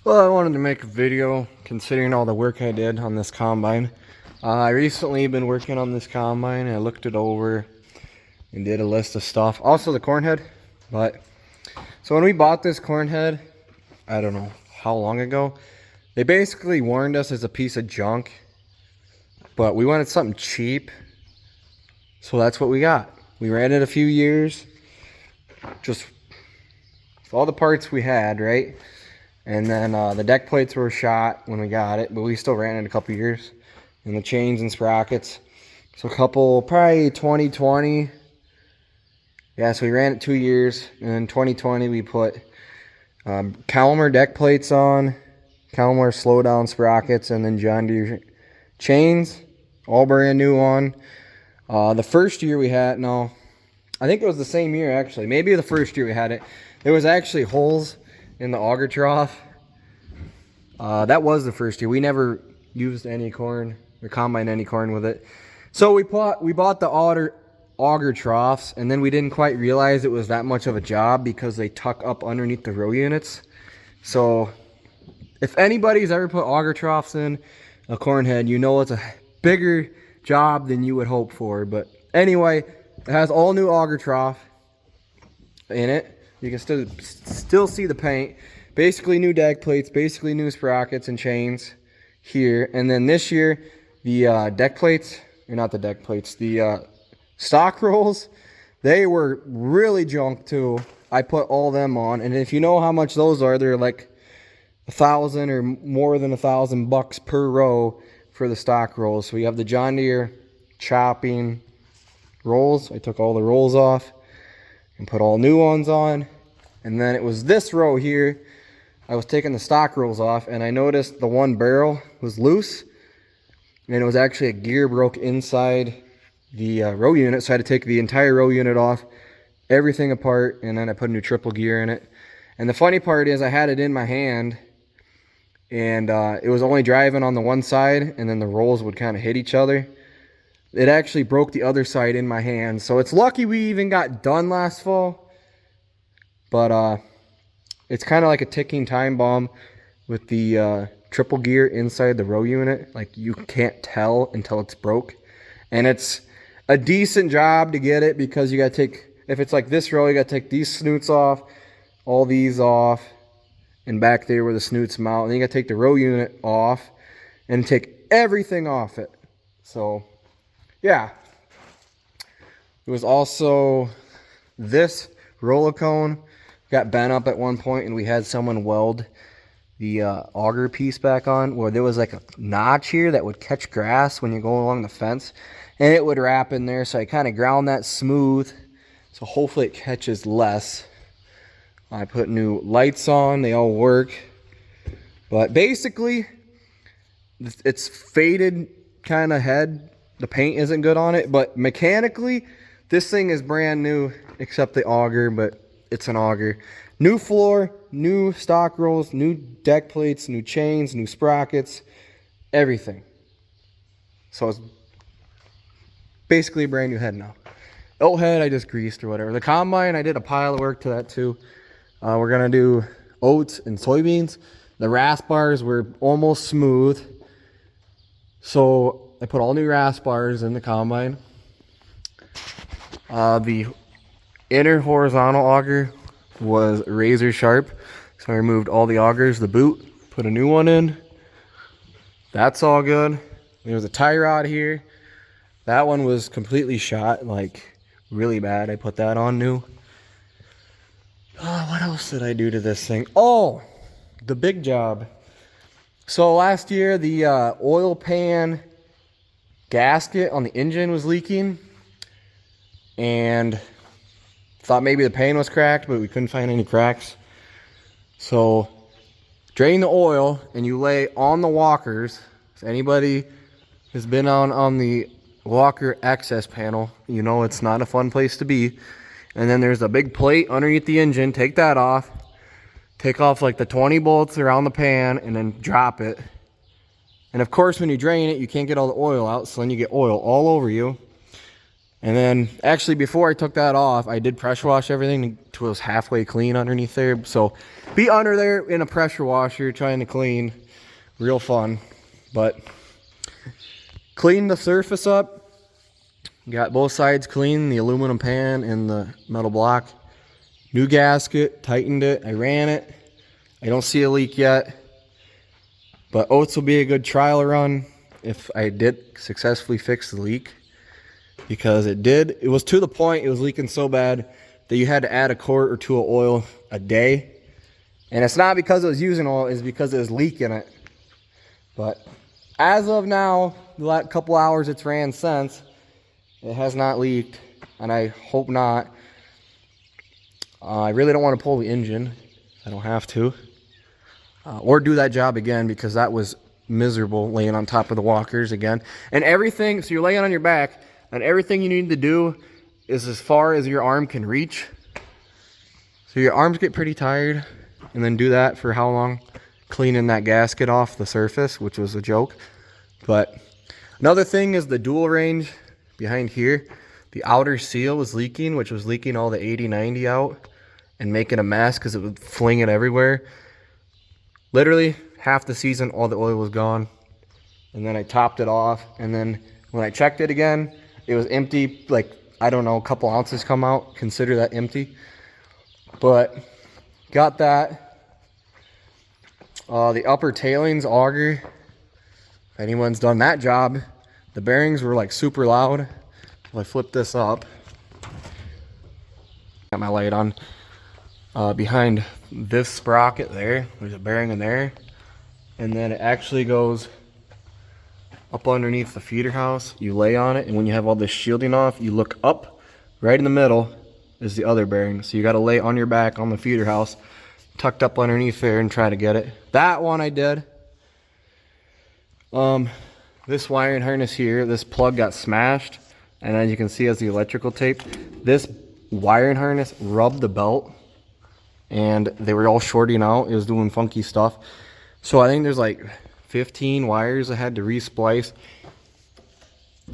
Well, I wanted to make a video considering all the work I did on this combine. I recently been working on this combine and I looked it over and did a list of stuff. Also the corn head. So when we bought this corn head, I don't know how long ago, they basically warned us it's a piece of junk, but we wanted something cheap. So that's what we got. We ran it a few years, just with all the parts we had, right? And then the deck plates were shot when we got it, but we still ran it a couple years. And the chains and sprockets. So probably 2020. Yeah, so we ran it 2 years. And then 2020 we put Calmer deck plates on, Calmer slowdown sprockets, and then John Deere chains. All brand new on. The first year we had, no, I think it was the same year actually. Maybe the first year we had it. There was actually holes in the auger trough. That was the first year. We never used any corn or combined any corn with it. So we bought the auger troughs, and then we didn't quite realize it was that much of a job because they tuck up underneath the row units. So if anybody's ever put auger troughs in a corn head, you know it's a bigger job than you would hope for. But anyway, it has all new auger trough in it. You can still see the paint. Basically new deck plates, basically new sprockets and chains here. And then this year, the deck plates, or not the deck plates, the stock rolls, they were really junk too. I put all them on, and if you know how much those are, they're like $1,000 or more than $1,000 per row for the stock rolls. So we have the John Deere chopping rolls. I took all the rolls off and put all new ones on. And then it was this row here. I was taking the stock rolls off and I noticed the one barrel was loose, and it was actually a gear broke inside the row unit. So I had to take the entire row unit off, everything apart, and then I put a new triple gear in it. And the funny part is I had it in my hand, and it was only driving on the one side, and then the rolls would kind of hit each other. It actually broke the other side in my hand. So it's lucky we even got done last fall. But it's kind of like a ticking time bomb with the triple gear inside the row unit. Like, you can't tell until it's broke. And it's a decent job to get it because you got to take, if it's like this row, you got to take these snoots off, all these off, and back there where the snoots mount. And then you got to take the row unit off and take everything off it. So, yeah. It was also this roller cone got bent up at one point, and we had someone weld the auger piece back on where there was like a notch here that would catch grass when you're going along the fence, and it would wrap in there. So I kind of ground that smooth, so hopefully it catches less. I put new lights on, they all work, but basically it's faded kind of head. The paint isn't good on it, but mechanically this thing is brand new except the auger, but it's an auger. New floor, new stock rolls, new deck plates, new chains, new sprockets, everything. So it's basically a brand new head now. Old head I just greased or whatever. The combine, I did a pile of work to that too. We're gonna do oats and soybeans. The rasp bars were almost smooth, so I put all new rasp bars in the combine. The inner horizontal auger was razor sharp, so I removed all the augers, the boot, put a new one in. That's all good. There was a tie rod here. That one was completely shot, like really bad. I put that on new. What else did I do to this thing? Oh, the big job. So last year the oil pan gasket on the engine was leaking, and thought maybe the pan was cracked, but we couldn't find any cracks. So drain the oil and you lay on the walkers. If anybody has been on the walker access panel, you know it's not a fun place to be. And then there's a big plate underneath the engine. Take that off. Take off like the 20 bolts around the pan and then drop it. And of course when you drain it, you can't get all the oil out, so then you get oil all over you. And then actually before I took that off, I did pressure wash everything until it was halfway clean underneath there. So be under there in a pressure washer trying to clean, real fun. But cleaned the surface up, got both sides clean, the aluminum pan and the metal block. New gasket, tightened it, I ran it. I don't see a leak yet, but oats will be a good trial run if I did successfully fix the leak. Because it was to the point, it was leaking so bad that you had to add a quart or two of oil a day. And it's not because it was using oil, it's because it was leaking it. But as of now, the last couple hours it's ran since, it has not leaked, and I hope not. I really don't want to pull the engine. I don't have to. Or do that job again, because that was miserable laying on top of the walkers again. And everything, so you're laying on your back, and everything you need to do is as far as your arm can reach. So your arms get pretty tired, and then do that for how long? Cleaning that gasket off the surface, which was a joke. But another thing is the dual range behind here. The outer seal was leaking, which was leaking all the 80-90 out and making a mess because it would fling it everywhere. Literally half the season, all the oil was gone. And then I topped it off, and then when I checked it again, it was empty, like, I don't know, a couple ounces come out. Consider that empty. But got that. The upper tailings auger, if anyone's done that job, the bearings were like super loud. If I flip this up, got my light on. Behind this sprocket there's a bearing in there. And then it actually goes up underneath the feeder house. You lay on it, and when you have all this shielding off, you look up. Right in the middle is the other bearing. So you got to lay on your back on the feeder house, tucked up underneath there, and try to get it. That one I did. This wiring harness here, this plug got smashed, and as you can see as the electrical tape, this wiring harness rubbed the belt, and they were all shorting out. It was doing funky stuff. So I think there's like 15 wires I had to resplice.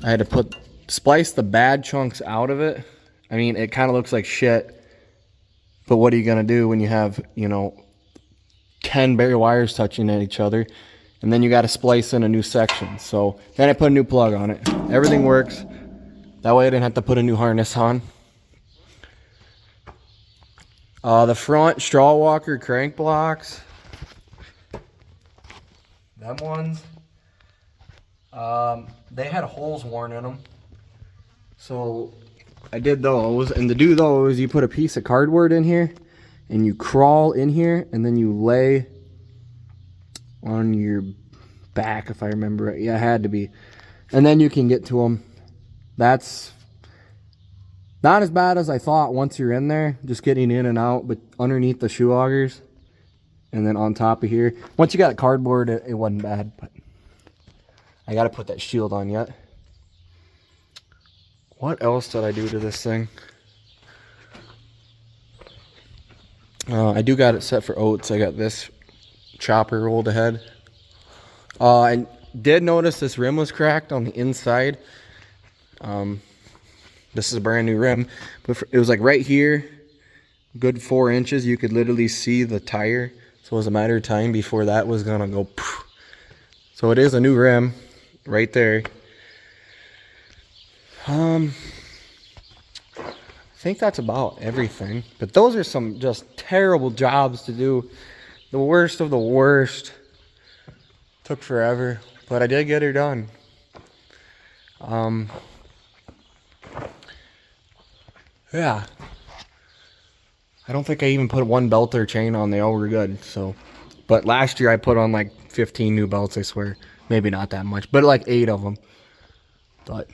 I had to splice the bad chunks out of it. I mean, it kind of looks like shit, but what are you gonna do when you have, 10 bare wires touching at each other, and then you got to splice in a new section? So then I put a new plug on it. Everything works. That way I didn't have to put a new harness on. The front straw walker crank blocks, them ones, they had holes worn in them. So I did those, and to do those, you put a piece of cardboard in here, and you crawl in here, and then you lay on your back, if I remember right. Yeah, it had to be. And then you can get to them. That's not as bad as I thought once you're in there, just getting in and out, but underneath the shoe augers, and then on top of here. Once you got cardboard, it wasn't bad, but I got to put that shield on yet. What else did I do to this thing? I do got it set for oats. I got this chopper rolled ahead. I did notice this rim was cracked on the inside. This is a brand new rim, but it was like right here, good 4 inches. You could literally see the tire. So it was a matter of time before that was gonna go poof. So it is a new rim right there. I think that's about everything, but those are some just terrible jobs to do. The worst of the worst. Took forever, but I did get her done. Yeah, I don't think I even put one belt or chain on. They all were good. So, but last year I put on like 15 new belts, I swear. Maybe not that much, but like 8 of them. But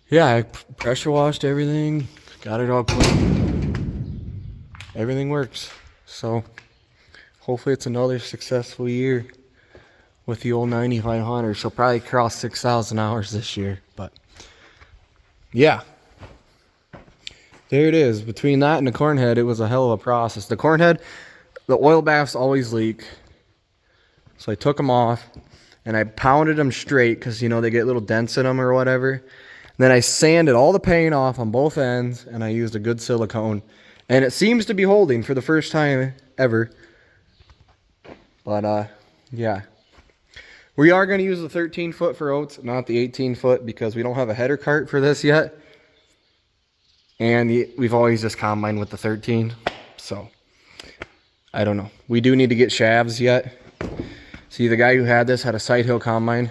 yeah, I pressure washed everything, got it all clean. Everything works. So hopefully it's another successful year with the old 9500. She'll probably cross 6,000 hours this year. But yeah, there it is. Between that and the corn head, it was a hell of a process. The corn head, the oil baths always leak. So I took them off and I pounded them straight because, they get little dents in them or whatever. Then I sanded all the paint off on both ends, and I used a good silicone. And it seems to be holding for the first time ever. But, yeah. We are going to use the 13-foot for oats, not the 18-foot, because we don't have a header cart for this yet. And we've always just combined with the 13. So, I don't know. We do need to get shafts yet. See, the guy who had this had a side hill combine.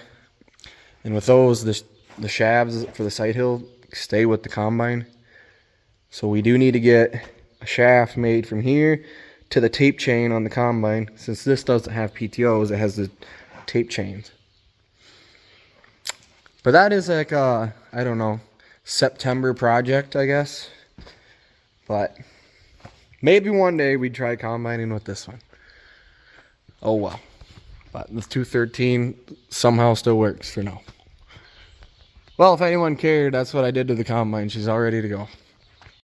And with those, the shafts for the side hill stay with the combine. So we do need to get a shaft made from here to the tape chain on the combine. Since this doesn't have PTOs, it has the tape chains. But that is like I don't know, September project, I guess. But maybe one day we'd try combining with this one. Oh well. But this 213 somehow still works for now. Well, if anyone cared, that's what I did to the combine. She's all ready to go.